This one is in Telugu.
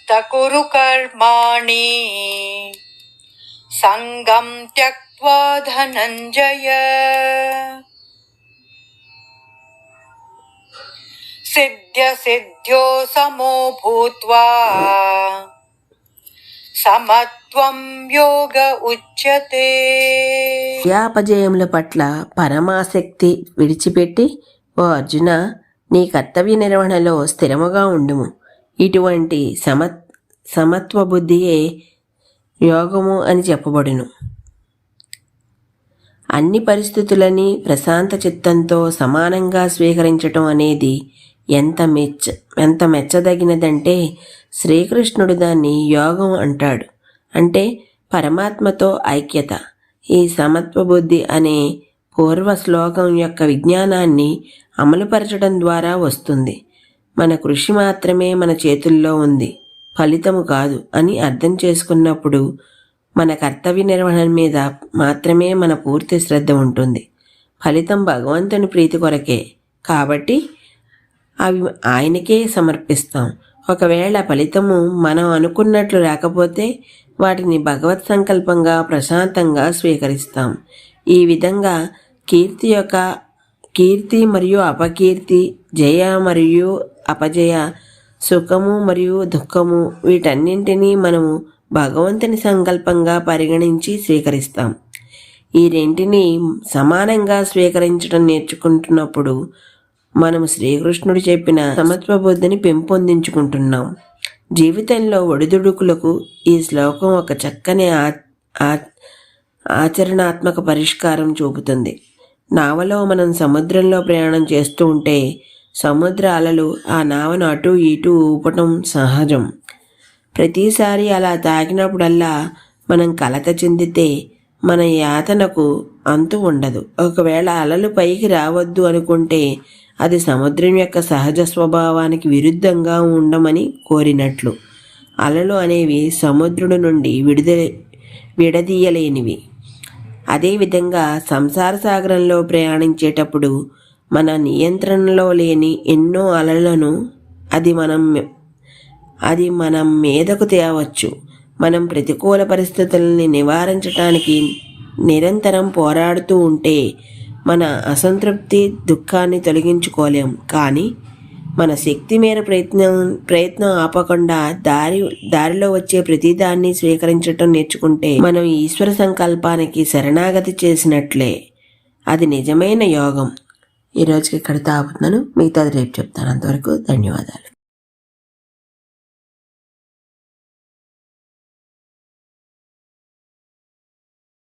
కురు కర్మాణి సంగం త్యక్త్వా ధనంజయ సిద్ధ్య సిద్ధ్యో సమో భూత్వా సమత్వం యోగ ఉచ్యతే. విజయాపజయముల పట్ల పరమాసక్తి విడిచిపెట్టి, ఓ అర్జున, నీ కర్తవ్య నిర్వహణలో స్థిరముగా ఉండుము. ఇటువంటి సమత్వ బుద్ధియే యోగము అని చెప్పబడును. అన్ని పరిస్థితులని ప్రశాంత చిత్తంతో సమానంగా స్వీకరించటం అనేది ఎంత మెచ్చదగినదంటే శ్రీకృష్ణుడు దాన్ని యోగం అంటాడు. అంటే పరమాత్మతో ఐక్యత. ఈ సమత్వ బుద్ధి అనే పూర్వ శ్లోకం యొక్క విజ్ఞానాన్ని అమలుపరచడం ద్వారా వస్తుంది. మన కృషి మాత్రమే మన చేతుల్లో ఉంది, ఫలితము కాదు అని అర్థం చేసుకున్నప్పుడు మన కర్తవ్య నిర్వహణ మీద మాత్రమే మన పూర్తి శ్రద్ధ ఉంటుంది. ఫలితం భగవంతుని ప్రీతి కొరకే కాబట్టి అవి ఆయనకే సమర్పిస్తాం. ఒకవేళ ఫలితము మనం అనుకున్నట్లు రాకపోతే వాటిని భగవత్ సంకల్పంగా ప్రశాంతంగా స్వీకరిస్తాం. ఈ విధంగా కీర్తి మరియు అపకీర్తి, జయ మరియు అపజయ, సుఖము మరియు దుఃఖము, వీటన్నింటినీ మనము భగవంతుని సంకల్పంగా పరిగణించి స్వీకరిస్తాం. ఈ రెంటిని సమానంగా స్వీకరించడం నేర్చుకుంటున్నప్పుడు మనము శ్రీకృష్ణుడు చెప్పిన సమత్వ బుద్ధిని పెంపొందించుకుంటున్నాం. జీవితంలో ఒడిదుడుకులకు ఈ శ్లోకం ఒక చక్కని ఆచరణాత్మక పరిష్కారం చూపుతుంది. నావలో మనం సముద్రంలో ప్రయాణం చేస్తూ ఉంటే సముద్ర అలలు ఆ నావను అటు ఇటు ఊపటం సహజం. ప్రతిసారి అలా తాకినప్పుడల్లా మనం కలత చెందితే మన యాతనకు అంతు ఉండదు. ఒకవేళ అలలు పైకి రావద్దు అనుకుంటే అది సముద్రం యొక్క సహజ స్వభావానికి విరుద్ధంగా ఉండమని కోరినట్లు. అలలు అనేవి సముద్రుడి నుండి విడదీయలేనివి. అదేవిధంగా సంసార సాగరంలో ప్రయాణించేటప్పుడు మన నియంత్రణలో లేని ఎన్నో అలలను అది మనం మీదకు తేవచ్చు. మనం ప్రతికూల పరిస్థితులని నివారించడానికి నిరంతరం పోరాడుతూ ఉంటే మన అసంతృప్తి, దుఃఖాన్ని తొలగించుకోలేం. కానీ మన శక్తి మేర ప్రయత్నం ఆపకుండా దారిలో వచ్చే ప్రతిదాన్ని స్వీకరించటం నేర్చుకుంటే మనం ఈశ్వర సంకల్పానికి శరణాగతి చేసినట్లే. అది నిజమైన యోగం. ఈరోజుకి ఇక్కడ ఆపుతున్నాను. మిగతాది రేపు చెప్తాను. అంతవరకు ధన్యవాదాలు.